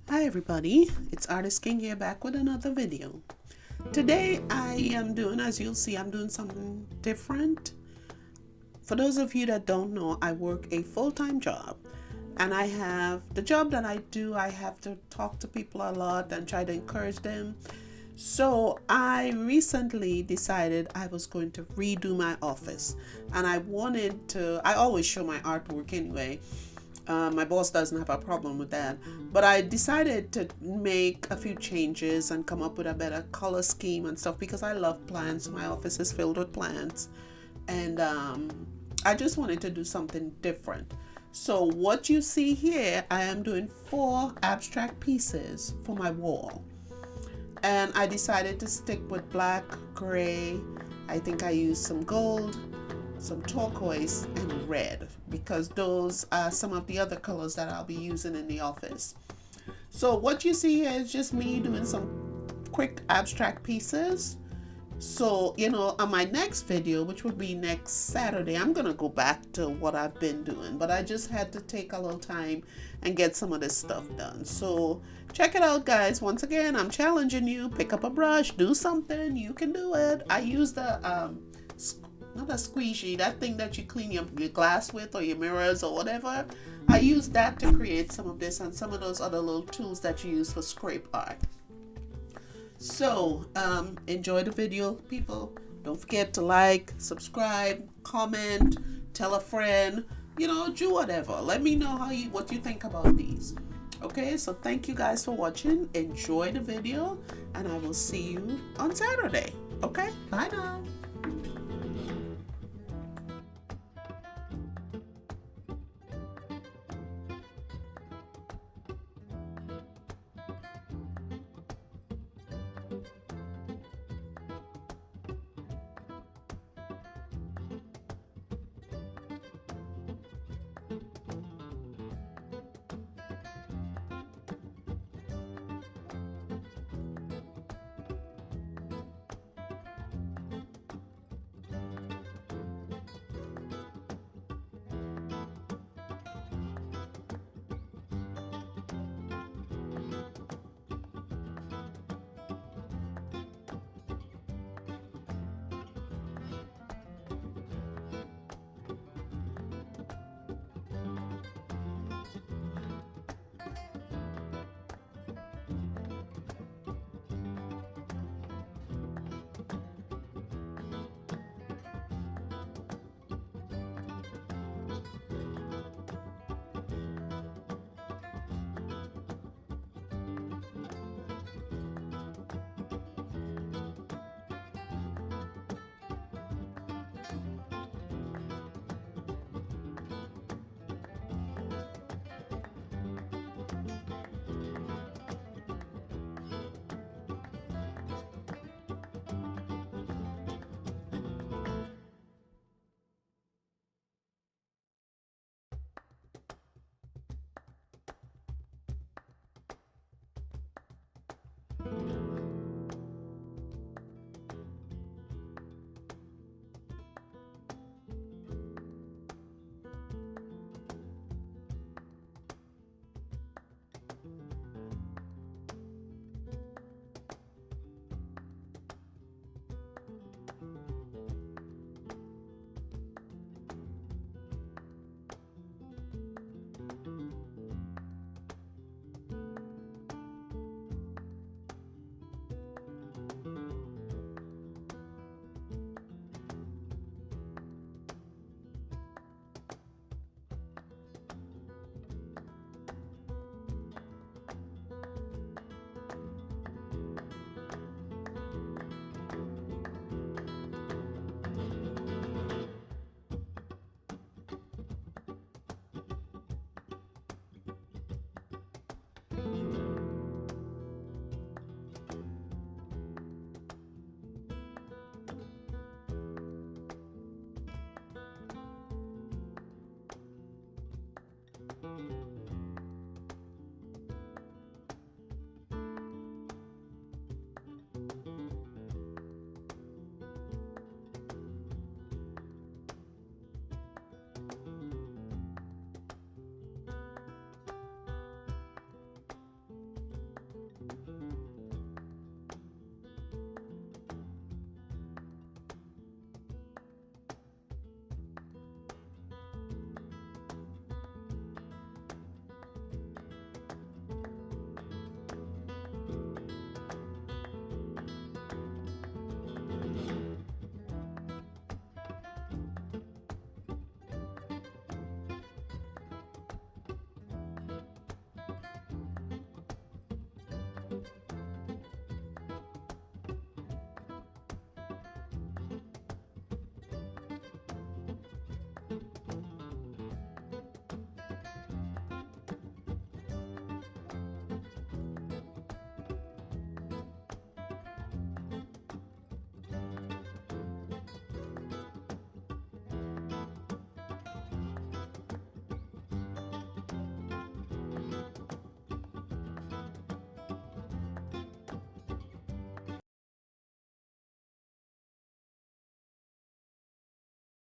Hi everybody, it's Artist King here back with another video. Today I am doing, as you'll see, I'm doing something different. For those of you that don't know, I work a full-time job, and I have the job that I do, I have to talk to people a lot and try to encourage them. So I recently decided I was going to redo my office, and I always show my artwork anyway. My boss doesn't have a problem with that, but I decided to make a few changes and come up with a better color scheme and stuff because I love plants. My office is filled with plants, and I just wanted to do something different. So what you see here, I am doing 4 abstract pieces for my wall, and I decided to stick with black, gray. I think I used some gold, some turquoise, and red because those are some of the other colors that I'll be using in the office. So what you see here is just me doing some quick abstract pieces. So, on my next video, which will be next Saturday, I'm going to go back to what I've been doing. But I just had to take a little time and get some of this stuff done. So check it out, guys. Once again, I'm challenging you. Pick up a brush, do something. You can do it. I use the not a squeegee, that thing that you clean your glass with or your mirrors or whatever. I use that to create some of this and some of those other little tools that you use for scrape art. So enjoy the video, people. Don't forget to like, subscribe, comment, tell a friend, do whatever. Let me know what you think about these. Okay, so thank you guys for watching. Enjoy the video, and I will see you on Saturday. Okay, bye now.